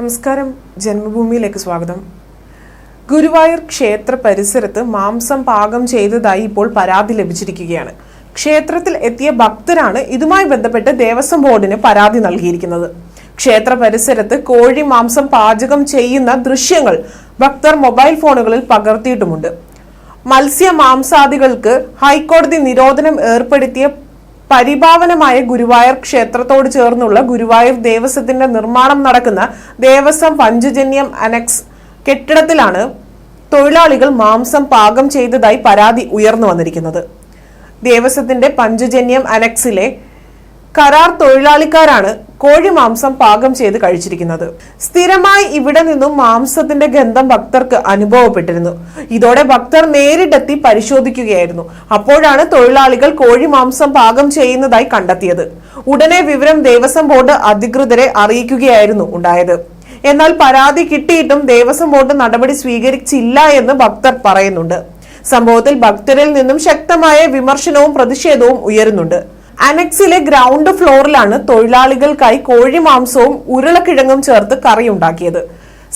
നമസ്കാരം, ജന്മഭൂമിയിലേക്ക് സ്വാഗതം. ഗുരുവായൂർ ക്ഷേത്ര പരിസരത്ത് മാംസം പാകം ചെയ്തതായി ഇപ്പോൾ പരാതി ലഭിച്ചിരിക്കുകയാണ്. ക്ഷേത്രത്തിൽ എത്തിയ ഭക്തരാണ് ഇതുമായി ബന്ധപ്പെട്ട് ദേവസ്വം ബോർഡിന് പരാതി നൽകിയിരിക്കുന്നത്. ക്ഷേത്ര പരിസരത്ത് കോഴി മാംസം പാചകം ചെയ്യുന്ന ദൃശ്യങ്ങൾ ഭക്തർ മൊബൈൽ ഫോണുകളിൽ പകർത്തിയിട്ടുമുണ്ട്. മത്സ്യ മാംസാദികൾക്ക് ഹൈക്കോടതി നിരോധനം ഏർപ്പെടുത്തിയ പരിപാവനമായ ഗുരുവായൂർ ക്ഷേത്രത്തോട് ചേർന്നുള്ള ഗുരുവായൂർ ദേവസ്വത്തിന്റെ നിർമ്മാണം നടക്കുന്ന ദേവസ്വം പഞ്ചജന്യം അനക്സ് കെട്ടിടത്തിലാണ് തൊഴിലാളികൾ മാംസം പാകം ചെയ്തതായി പരാതി ഉയർന്നു വന്നിരിക്കുന്നത്. ദേവസ്വത്തിന്റെ പഞ്ചജന്യം അനക്സിലെ കരാർ തൊഴിലാളിക്കാരാണ് കോഴി മാംസം പാകം ചെയ്ത് കഴിച്ചിരിക്കുന്നത്. സ്ഥിരമായി ഇവിടെ നിന്നും മാംസത്തിന്റെ ഗന്ധം ഭക്തർക്ക് അനുഭവപ്പെട്ടിരുന്നു. ഇതോടെ ഭക്തർ നേരിട്ടെത്തി പരിശോധിക്കുകയായിരുന്നു. അപ്പോഴാണ് തൊഴിലാളികൾ കോഴി മാംസം പാകം ചെയ്യുന്നതായി കണ്ടെത്തിയത്. ഉടനെ വിവരം ദേവസ്വം ബോർഡ് അധികൃതരെ അറിയിക്കുകയായിരുന്നു ഉണ്ടായത്. എന്നാൽ പരാതി കിട്ടിയിട്ടും ദേവസ്വം ബോർഡ് നടപടി സ്വീകരിച്ചില്ല എന്ന് ഭക്തർ പറയുന്നുണ്ട്. സംഭവത്തിൽ ഭക്തരിൽ നിന്നും ശക്തമായ വിമർശനവും പ്രതിഷേധവും ഉയരുന്നുണ്ട്. അനക്സിലെ ഗ്രൗണ്ട് ഫ്ലോറിലാണ് തൊഴിലാളികൾക്കായി കോഴി മാംസവും ഉരുളക്കിഴങ്ങും ചേർത്ത് കറിയുണ്ടാക്കിയത്.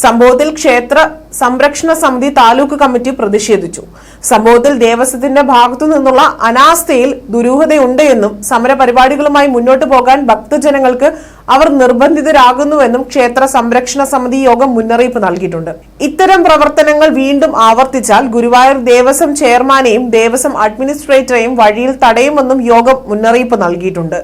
സംഭവത്തിൽ ക്ഷേത്ര സംരക്ഷണ സമിതി താലൂക്ക് കമ്മിറ്റി പ്രതിഷേധിച്ചു. സംഭവത്തിൽ ദേവസ്വത്തിന്റെ ഭാഗത്തു നിന്നുള്ള അനാസ്ഥയിൽ ദുരൂഹതയുണ്ട് എന്നും സമരപരിപാടികളുമായി മുന്നോട്ടു പോകാൻ ഭക്തജനങ്ങൾക്ക് അവർ നിർബന്ധിതരാകുന്നുവെന്നും ക്ഷേത്ര സംരക്ഷണ സമിതി യോഗം മുന്നറിയിപ്പ് നൽകിയിട്ടുണ്ട്. ഇത്തരം പ്രവർത്തനങ്ങൾ വീണ്ടും ആവർത്തിച്ചാൽ ഗുരുവായൂർ ദേവസ്വം ചെയർമാനെയും ദേവസ്വം അഡ്മിനിസ്ട്രേറ്ററെയും വഴിയിൽ തടയുമെന്നും യോഗം മുന്നറിയിപ്പ് നൽകിയിട്ടുണ്ട്.